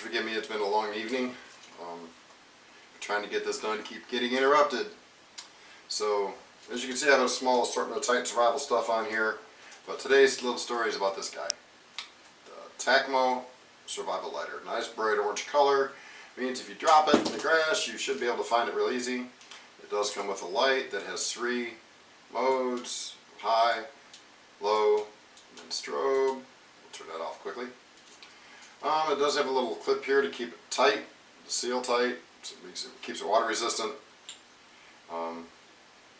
forgive me, it's been a long evening. Trying to get this done, keep getting interrupted. So, as you can see, I have a small assortment of tight survival stuff on here. But today's little story is about this guy. The TACAMO Survival Lighter. Nice bright orange color. Means if you drop it in the grass, you should be able to find it real easy. It does come with a light that has 3 modes: high, low, and then strobe. We'll turn that off quickly. It does have a little clip here to keep it tight, to seal tight, so it keeps it water resistant.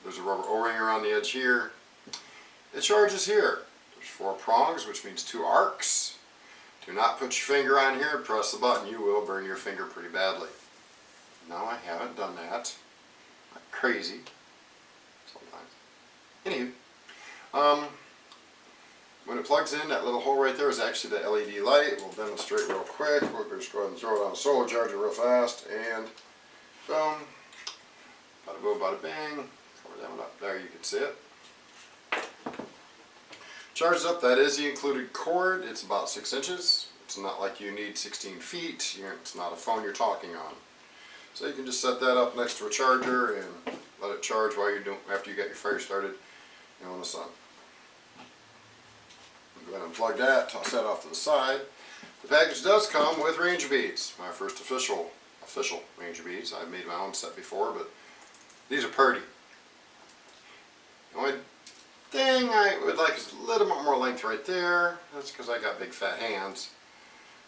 There's a rubber O-ring around the edge here. It charges here. There's 4 prongs, which means 2 arcs. Do not put your finger on here and press the button. You will burn your finger pretty badly. No, I haven't done that. I'm crazy. Sometimes. Anywho. When it plugs in, that little hole right there is actually the LED light. We'll demonstrate real quick. We'll just go ahead and throw it on a solar charger real fast. And boom. Bada boom, bada bang. Cover that one up there, you can see it. Charged up, that is the included cord. It's about 6 inches. It's not like you need 16 feet. It's not a phone you're talking on. So you can just set that up next to a charger and let it charge while you're doing, after you get your fire started in the sun. Go ahead and plug that, toss that off to the side. The package does come with ranger beads. My first official ranger beads. I've made my own set before, but these are pretty. The only thing I would like is a little bit more length right there. That's because I got big fat hands.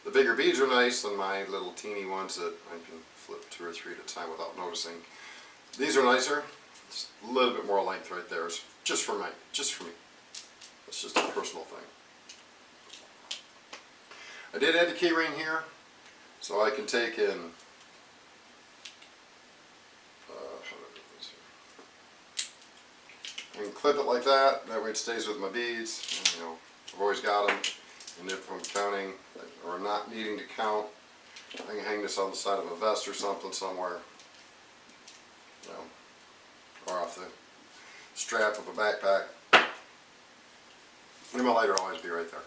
The bigger beads are nice than my little teeny ones that I can flip 2 or 3 at a time without noticing. These are nicer. Just a little bit more length right there. It's just for me. It's just a personal thing. I did add the key ring here, so I can take in I can clip it like that. That way it stays with my beads. And, I've always got them. And if I'm counting or not needing to count, I can hang this on the side of a vest or something somewhere, or off the strap of a backpack. And my lighter will always be right there.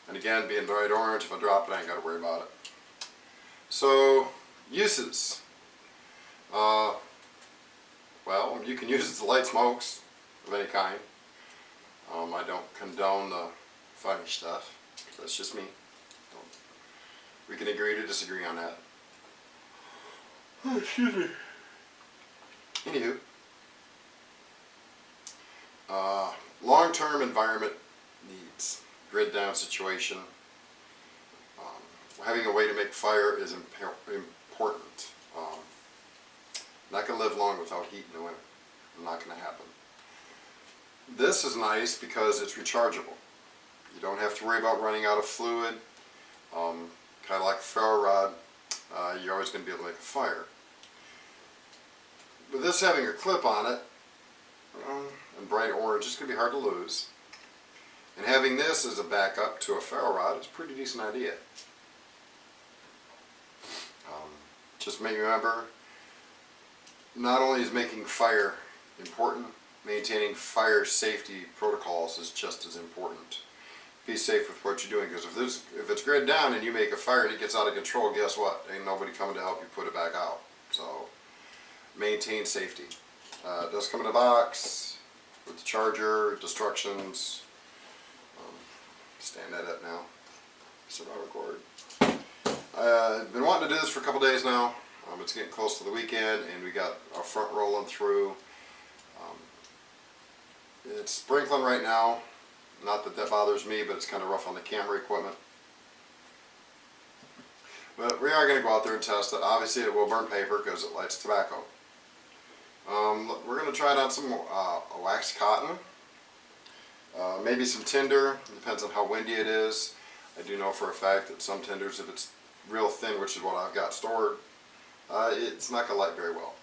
And again, being bright orange, if I drop it, I ain't got to worry about it. So, uses. Well, you can use it to light smokes of any kind. I don't condone the funny stuff. That's just me. We can agree to disagree on that. Oh, excuse me. Anywho. Long-term environment needs. Grid down situation. Having a way to make fire is important. I'm not going to live long without heat in the winter. Not going to happen. This is nice because it's rechargeable. You don't have to worry about running out of fluid. Kind of like a ferro rod, you're always going to be able to make a fire. With this having a clip on it, and bright orange, it's going to be hard to lose. And having this as a backup to a ferro rod is a pretty decent idea. Just make remember, not only is making fire important, maintaining fire safety protocols is just as important. Be safe with what you're doing, because if it's grid down and you make a fire and it gets out of control, guess what? Ain't nobody coming to help you put it back out. So maintain safety. It does come in a box with the charger, instructions. Stand that up now. Survival cord. I've been wanting to do this for a couple days now. It's getting close to the weekend, and we got our front rolling through. It's sprinkling right now. Not that that bothers me, but it's kind of rough on the camera equipment. But we are going to go out there and test it. Obviously it will burn paper because it lights tobacco. We're going to try it on some wax cotton. Maybe some tinder. It depends on how windy it is. I do know for a fact that some tinders, if it's real thin, which is what I've got stored, it's not going to light very well.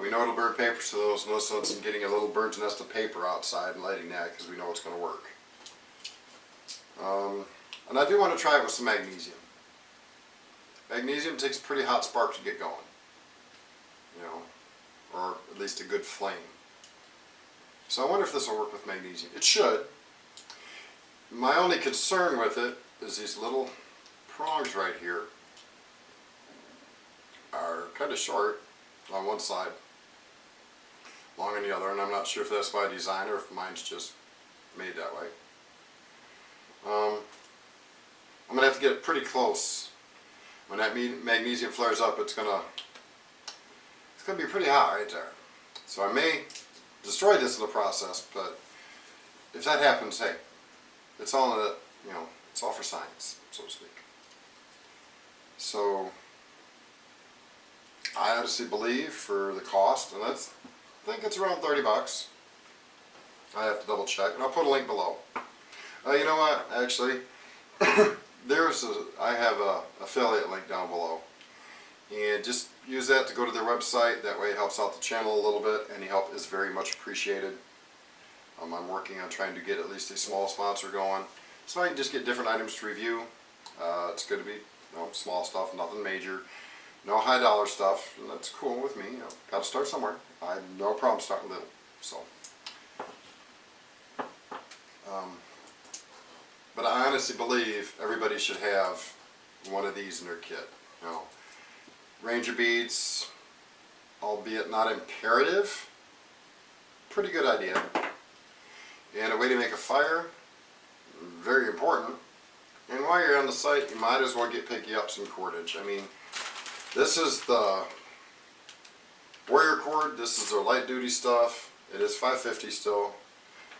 We know it'll burn paper, so there's no sense in getting a little burnt nest of paper outside and lighting that, because we know it's going to work. And I do want to try it with some magnesium. Magnesium takes a pretty hot spark to get going, or at least a good flame. So I wonder if this will work with magnesium. It should. My only concern with it is these little prongs right here are kind of short on one side, long on the other, and I'm not sure if that's by design or if mine's just made that way. I'm going to have to get it pretty close. When that magnesium flares up, it's going to be pretty hot right there. So I may destroy this in the process, but if that happens, hey, it's all in it, you know, it's all for science, so to speak. So I honestly believe for the cost, and I think it's around 30 bucks. I have to double check, and I'll put a link below. You know what? Actually, I have a affiliate link down below, and just use that to go to their website. That way, it helps out the channel a little bit. Any help is very much appreciated. I'm working on trying to get at least a small sponsor going, so I can just get different items to review. It's going to be, you know, small stuff, nothing major, no high dollar stuff, and that's cool with me. You know, got to start somewhere. I have no problem starting little. So. But I honestly believe everybody should have one of these in their kit. You know, Ranger beads, albeit not imperative, pretty good idea. And a way to make a fire, very important. And while you're on the site, you might as well pick you up some cordage. I mean, this is the Warrior cord. This is their light duty stuff. It is $5.50 still,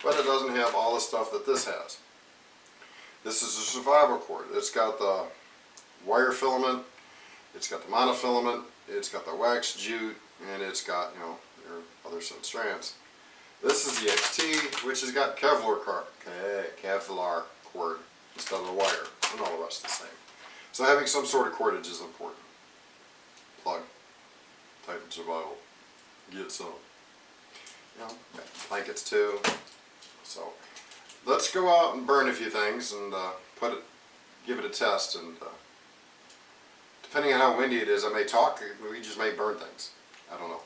but it doesn't have all the stuff that this has. This is a survival cord. It's got the wire filament, it's got the monofilament, it's got the wax jute, and it's got, you know, your other set of strands. This is the XT, which has got Kevlar cord instead of the wire, and all the rest the same. So having some sort of cordage is important. Plug, Untitled Survival, get some. You know, got blankets too. So let's go out and burn a few things and give it a test. And depending on how windy it is, I may talk. We just may burn things. I don't know.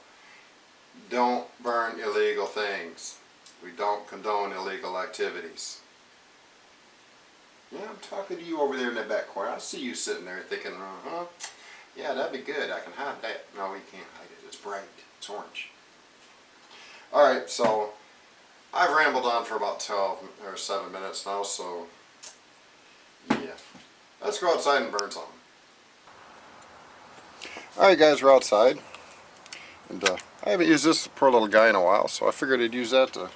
Don't burn illegal things. We don't condone illegal activities. Yeah, I'm talking to you over there in that back corner. I see you sitting there thinking, yeah, that'd be good. I can hide that. No, we can't hide it. It's bright. It's orange. Alright, so I've rambled on for about 12 or 7 minutes now, so yeah. Let's go outside and burn something. Alright guys, we're outside. And I haven't used this poor little guy in a while, so I figured I'd use that to...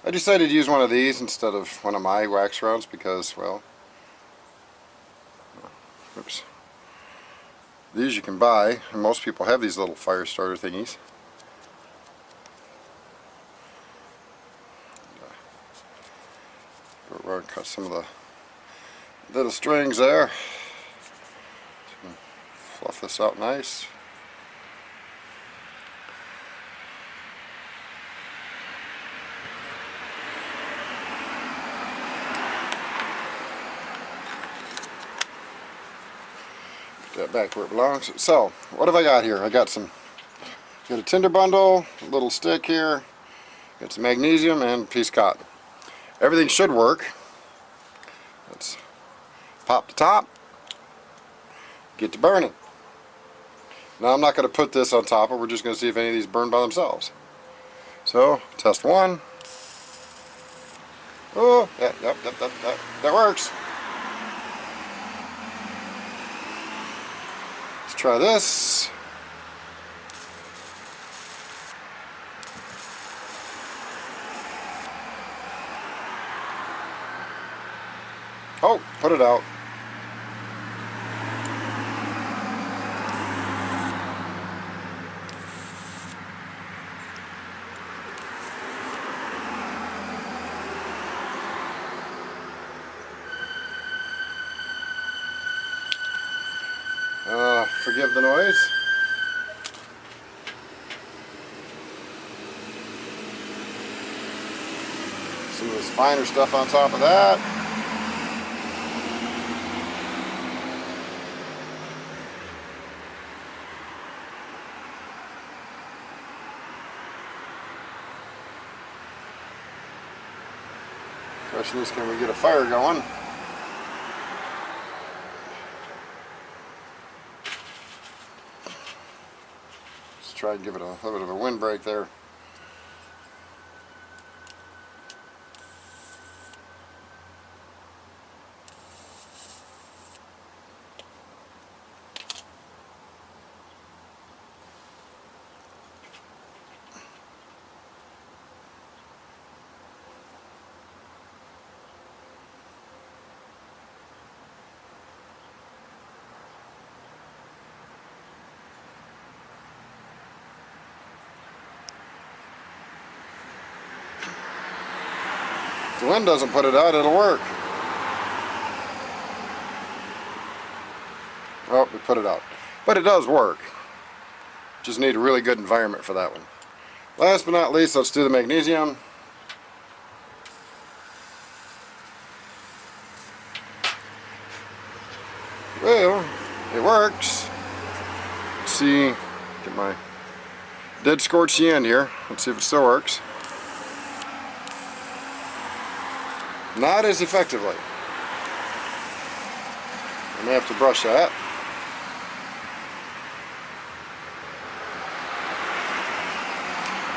I decided to use one of these instead of one of my wax rounds because, well... Oops. These you can buy, and most people have these little fire starter thingies. Go around and cut some of the little strings there. Fluff this out nice. Put that back where it belongs. So, what have I got here? I got a tinder bundle, a little stick here, got some magnesium, and a piece of cotton. Everything should work. Let's pop the top, get to burning. Now I'm not going to put this on top, but we're just going to see if any of these burn by themselves. So, test one. Oh, yeah, that works. Let's try this. Oh, put it out. Forgive the noise. Some of this finer stuff on top of that. Question is, can we get a fire going? try and give it a little bit of a windbreak there. If the wind doesn't put it out, it'll work. Oh, we put it out. But it does work. Just need a really good environment for that one. Last but not least, let's do the magnesium. Well, it works. Let's see, get my dead scorch the end here. Let's see if it still works. Not as effectively. I may have to brush that.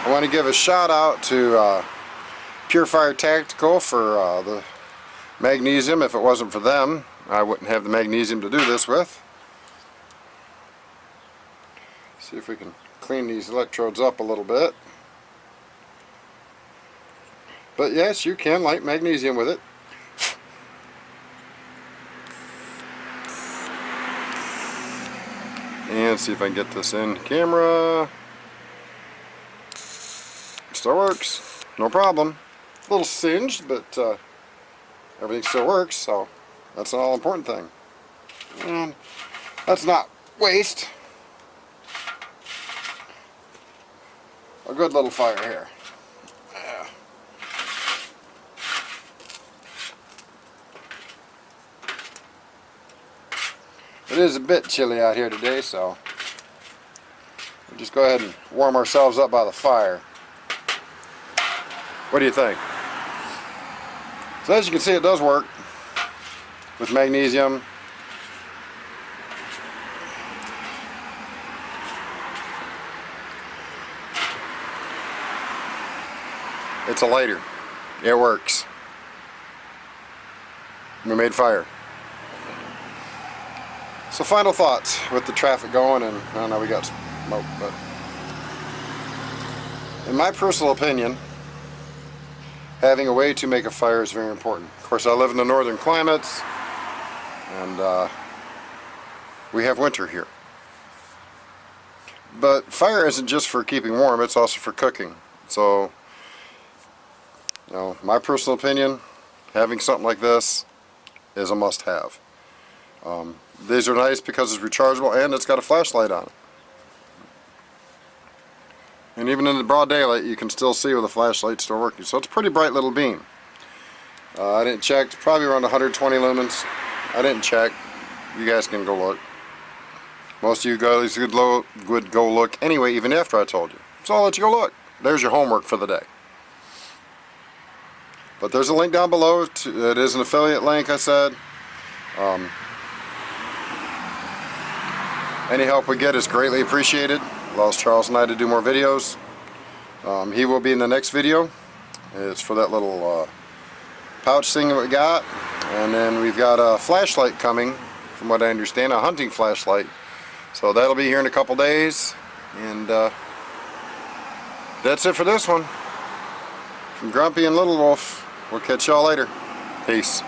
I want to give a shout out to Purifier Tactical for the magnesium. If it wasn't for them, I wouldn't have the magnesium to do this with. See if we can clean these electrodes up a little bit. But yes, you can light magnesium with it. And see if I can get this in camera. Still works, no problem. A little singed, but everything still works, so that's an all-important thing. And that's not waste. A good little fire here. It is a bit chilly out here today, so we'll just go ahead and warm ourselves up by the fire. What do you think? So as you can see, it does work with magnesium. It's a lighter. It works. We made fire. So final thoughts with the traffic going, and I don't know, we got smoke, but in my personal opinion, having a way to make a fire is very important. Of course, I live in the northern climates, and we have winter here. But fire isn't just for keeping warm, it's also for cooking. So, you know, my personal opinion, having something like this is a must-have. These are nice because it's rechargeable and it's got a flashlight on it. And even in the broad daylight, you can still see with the flashlight still working. So it's a pretty bright little beam. I didn't check, it's probably around 120 lumens. I didn't check. You guys can go look. Most of you guys would go look anyway, even after I told you. So I'll let you go look. There's your homework for the day. But there's a link down below. It is an affiliate link, I said. Any help we get is greatly appreciated. Allows Charles and I to do more videos. He will be in the next video. It's for that little pouch thing that we got. And then we've got a flashlight coming, from what I understand, a hunting flashlight. So that'll be here in a couple days. And that's it for this one. From Grumpy and Little Wolf, we'll catch y'all later. Peace.